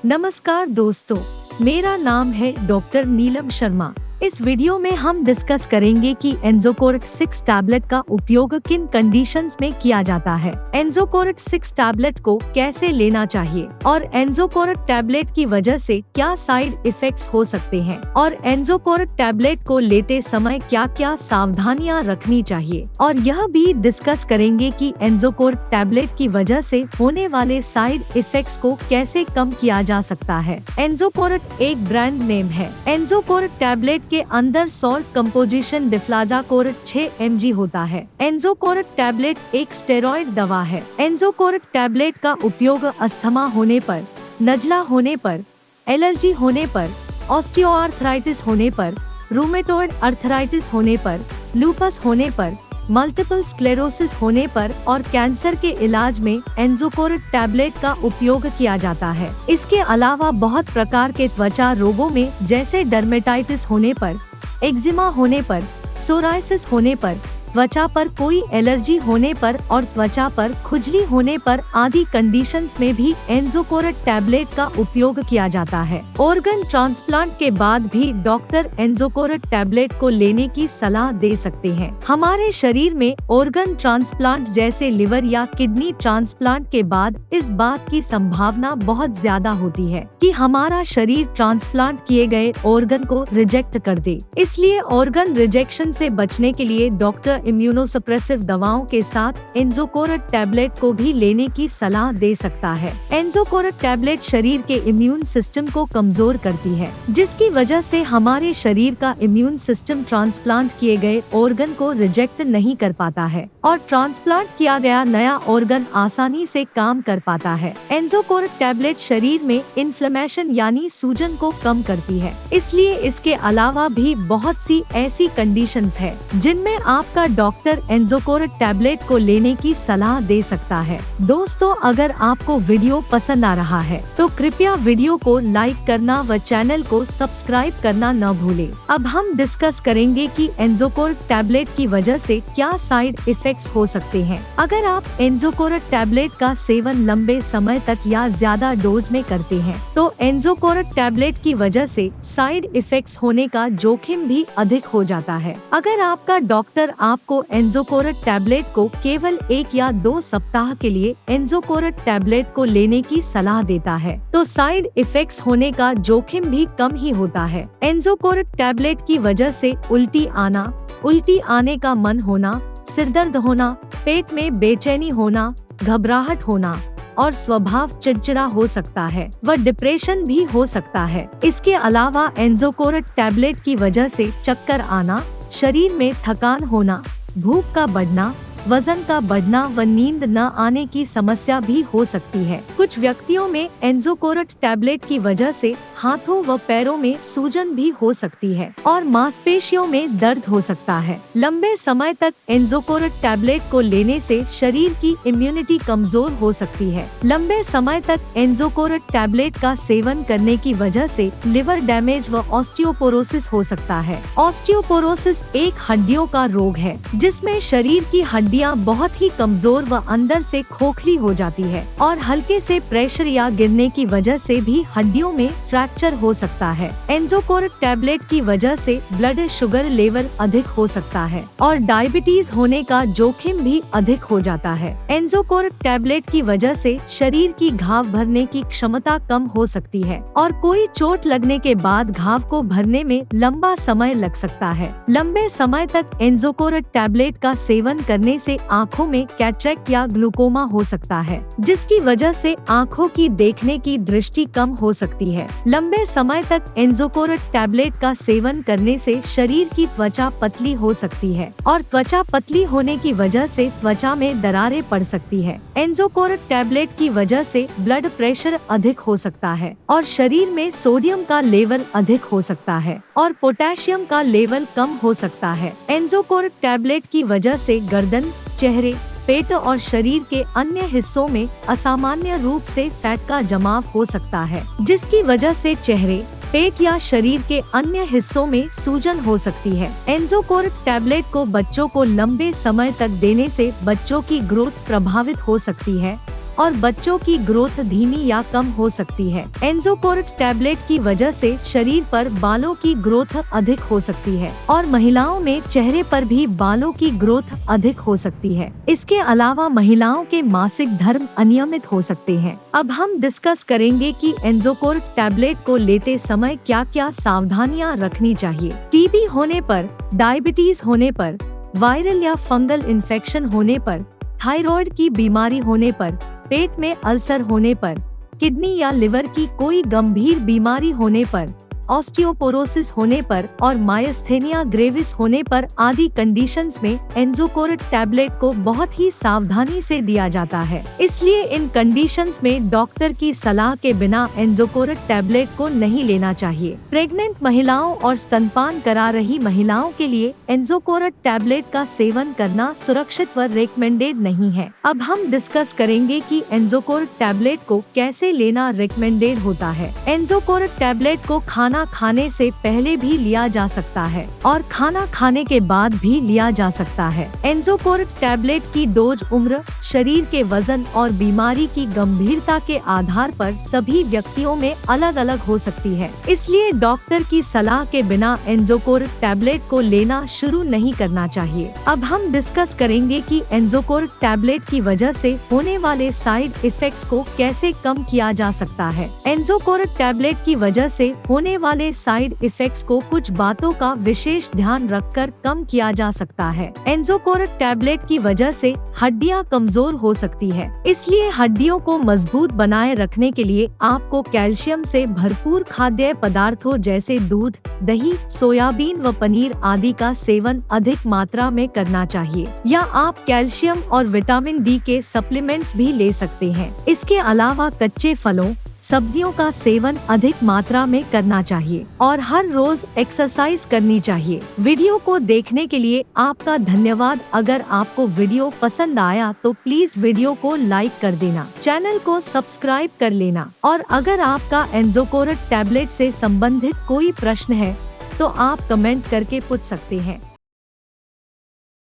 नमस्कार दोस्तों, मेरा नाम है डॉक्टर नीलम शर्मा। इस वीडियो में हम डिस्कस करेंगे कि एंजोकोर्ट 6 टैबलेट का उपयोग किन कंडीशंस में किया जाता है, एंजोकोर्ट 6 टैबलेट को कैसे लेना चाहिए और एंजोकोर्ट टैबलेट की वजह से क्या साइड इफेक्ट्स हो सकते हैं और एंजोकोर्ट टैबलेट को लेते समय क्या क्या सावधानियां रखनी चाहिए। और यह भी डिस्कस करेंगे कि एंजोकोर्ट टैबलेट की वजह से होने वाले साइड इफेक्ट्स को कैसे कम किया जा सकता है। एंजोकोर्ट एक ब्रांड नेम है। एंजोकोर्ट टैबलेट के अंदर सॉल्ट कंपोजिशन डिफ्लाजाकोर्ट 6 mg होता है। एंजोकोर्ट टैबलेट एक स्टेरॉइड दवा है। एंजोकोर्ट टैबलेट का उपयोग अस्थमा होने पर, नज़ला होने पर, एलर्जी होने पर, ऑस्टियोआर्थराइटिस होने पर, रूमेटॉइड अर्थराइटिस होने पर, लूपस होने पर, मल्टीपल स्क्लेरोसिस होने पर और कैंसर के इलाज में एंजोकोर्ट टैबलेट का उपयोग किया जाता है। इसके अलावा बहुत प्रकार के त्वचा रोगों में जैसे डर्मेटाइटिस होने पर, एक्जिमा होने पर, सोराइसिस होने पर, त्वचा पर कोई एलर्जी होने पर और त्वचा पर खुजली होने पर आदि कंडीशंस में भी एंजोकोर्ट टैबलेट का उपयोग किया जाता है। ऑर्गन ट्रांसप्लांट के बाद भी डॉक्टर एंजोकोर्ट टैबलेट को लेने की सलाह दे सकते हैं। हमारे शरीर में ऑर्गन ट्रांसप्लांट जैसे लिवर या किडनी ट्रांसप्लांट के बाद इस बात की संभावना बहुत ज्यादा होती है कि हमारा शरीर ट्रांसप्लांट किए गए ऑर्गन को रिजेक्ट कर दे। इसलिए ऑर्गन रिजेक्शन से बचने के लिए डॉक्टर इम्यूनोसप्रेसिव दवाओं के साथ एंजोकोर्ट टैबलेट को भी लेने की सलाह दे सकता है। एंजोकोर्ट टैबलेट शरीर के इम्यून सिस्टम को कमजोर करती है, जिसकी वजह से हमारे शरीर का इम्यून सिस्टम ट्रांसप्लांट किए गए ऑर्गन को रिजेक्ट नहीं कर पाता है और ट्रांसप्लांट किया गया नया ऑर्गन आसानी से काम कर पाता है। एंजोकोर्ट टैबलेट शरीर में इन्फ्लेमेशन यानी सूजन को कम करती है। इसलिए इसके अलावा भी बहुत सी ऐसी कंडीशंस है जिनमें आपका डॉक्टर एंजोकोर्ट टैबलेट को लेने की सलाह दे सकता है। दोस्तों, अगर आपको वीडियो पसंद आ रहा है तो कृपया वीडियो को लाइक करना व चैनल को सब्सक्राइब करना न भूलें। अब हम डिस्कस करेंगे कि एंजोकोर्ट टैबलेट की वजह से क्या साइड इफेक्ट्स हो सकते हैं। अगर आप एंजोकोर्ट टैबलेट का सेवन लंबे समय तक या ज्यादा डोज में करते हैं तो एंजोकोर्ट टैबलेट की वजह से साइड इफेक्ट्स होने का जोखिम भी अधिक हो जाता है। अगर आपका डॉक्टर आपको एंजोकोर्ट टैबलेट को केवल 1 या 2 सप्ताह के लिए एंजोकोर्ट टैबलेट को लेने की सलाह देता है तो साइड इफेक्ट्स होने का जोखिम भी कम ही होता है। एंजोकोर्ट टैबलेट की वजह से उल्टी आने का मन होना, सिरदर्द होना, पेट में बेचैनी होना, घबराहट होना और स्वभाव चिड़चिड़ा हो सकता है व डिप्रेशन भी हो सकता है। इसके अलावा एंजोकोर्ट टैबलेट की वजह से चक्कर आना, शरीर में थकान होना, भूख का बढ़ना, वजन का बढ़ना व नींद न आने की समस्या भी हो सकती है। कुछ व्यक्तियों में एंजोकोर्ट टैबलेट की वजह से हाथों व पैरों में सूजन भी हो सकती है और मांसपेशियों में दर्द हो सकता है। लंबे समय तक एंजोकोर्ट टैबलेट को लेने से शरीर की इम्यूनिटी कमजोर हो सकती है। लंबे समय तक एंजोकोर्ट टैबलेट का सेवन करने की वजह से लिवर डैमेज व ऑस्टियोपोरोसिस हो सकता है। ऑस्टियोपोरोसिस एक हड्डियों का रोग है जिसमें शरीर की हड्डियां बहुत ही कमजोर व अंदर से खोखली हो जाती है और हल्के से प्रेशर या गिरने की वजह से भी हड्डियों में फ्रैक्चर हो सकता है। एंजोकोर्ट टैबलेट की वजह से ब्लड शुगर लेवल अधिक हो सकता है और डायबिटीज होने का जोखिम भी अधिक हो जाता है। एंजोकोर्ट टैबलेट की वजह से शरीर की घाव भरने की क्षमता कम हो सकती है और कोई चोट लगने के बाद घाव को भरने में लंबा समय लग सकता है। लंबे समय तक एंजोकोर्ट टैबलेट का सेवन करने से आँखों में कैटरेक्ट या ग्लूकोमा हो सकता है, जिसकी वजह से आँखों की देखने की दृष्टि कम हो सकती है। लंबे समय तक एंजोकोर्ट टैबलेट का सेवन करने से शरीर की त्वचा पतली हो सकती है और त्वचा पतली होने की वजह से त्वचा में दरारें पड़ सकती है। एंजोकोर्ट टैबलेट की वजह से ब्लड प्रेशर अधिक हो सकता है और शरीर में सोडियम का लेवल अधिक हो सकता है और पोटेशियम का लेवल कम हो सकता है। एंजोकोर्ट टैबलेट की वजह से गर्दन, चेहरे, पेट और शरीर के अन्य हिस्सों में असामान्य रूप से फैट का जमाव हो सकता है, जिसकी वजह से चेहरे, पेट या शरीर के अन्य हिस्सों में सूजन हो सकती है। एंजोकोर्ट टैबलेट को बच्चों को लंबे समय तक देने से बच्चों की ग्रोथ प्रभावित हो सकती है और बच्चों की ग्रोथ धीमी या कम हो सकती है। एंजोकोर्ट टैबलेट की वजह से शरीर पर बालों की ग्रोथ अधिक हो सकती है और महिलाओं में चेहरे पर भी बालों की ग्रोथ अधिक हो सकती है। इसके अलावा महिलाओं के मासिक धर्म अनियमित हो सकते हैं। अब हम डिस्कस करेंगे कि एंजोकोर्ट टैबलेट को लेते समय क्या क्या सावधानियां रखनी चाहिए। टीबी होने पर, डायबिटीज होने पर, वायरल या फंगल इन्फेक्शन होने पर, थायराइड की बीमारी होने पर, पेट में अल्सर होने पर, किडनी या लिवर की कोई गंभीर बीमारी होने पर, ऑस्टियोपोरोसिस होने पर और मायस्थेनिया ग्रेविस होने पर आदि कंडीशंस में एंजोकोर्ट टैबलेट को बहुत ही सावधानी से दिया जाता है। इसलिए इन कंडीशंस में डॉक्टर की सलाह के बिना एंजोकोर्ट टैबलेट को नहीं लेना चाहिए। प्रेग्नेंट महिलाओं और स्तनपान करा रही महिलाओं के लिए एंजोकोर्ट टैबलेट का सेवन करना सुरक्षित व रिकमेंडेड नहीं है। अब हम डिस्कस करेंगे कि एंजोकोर्ट टैबलेट को कैसे लेना रिकमेंडेड होता है। एंजोकोर्ट टैबलेट को खाना खाने से पहले भी लिया जा सकता है और खाना खाने के बाद भी लिया जा सकता है। एंजोकोर्ट टैबलेट की डोज उम्र, शरीर के वजन और बीमारी की गंभीरता के आधार पर सभी व्यक्तियों में अलग अलग हो सकती है। इसलिए डॉक्टर की सलाह के बिना एंजोकोर्ट टैबलेट को लेना शुरू नहीं करना चाहिए। अब हम डिस्कस करेंगे कि एंजोकोर्ट टैबलेट की वजह से होने वाले साइड इफेक्ट्स को कैसे कम किया जा सकता है। एंजोकोर्ट टैबलेट की वजह से होने वाले साइड इफेक्ट्स को कुछ बातों का विशेष ध्यान रखकर कम किया जा सकता है। एंजोकोर्ट टैबलेट की वजह से हड्डियां कमजोर हो सकती है, इसलिए हड्डियों को मजबूत बनाए रखने के लिए आपको कैल्शियम से भरपूर खाद्य पदार्थों जैसे दूध, दही, सोयाबीन व पनीर आदि का सेवन अधिक मात्रा में करना चाहिए, या आप कैल्शियम और विटामिन डी के सप्लीमेंट्स भी ले सकते हैं। इसके अलावा कच्चे फलों, सब्जियों का सेवन अधिक मात्रा में करना चाहिए और हर रोज एक्सरसाइज करनी चाहिए। वीडियो को देखने के लिए आपका धन्यवाद। अगर आपको वीडियो पसंद आया तो प्लीज वीडियो को लाइक कर देना, चैनल को सब्सक्राइब कर लेना और अगर आपका एंजोकोर्ट टैबलेट से संबंधित कोई प्रश्न है तो आप कमेंट करके पूछ सकते हैं।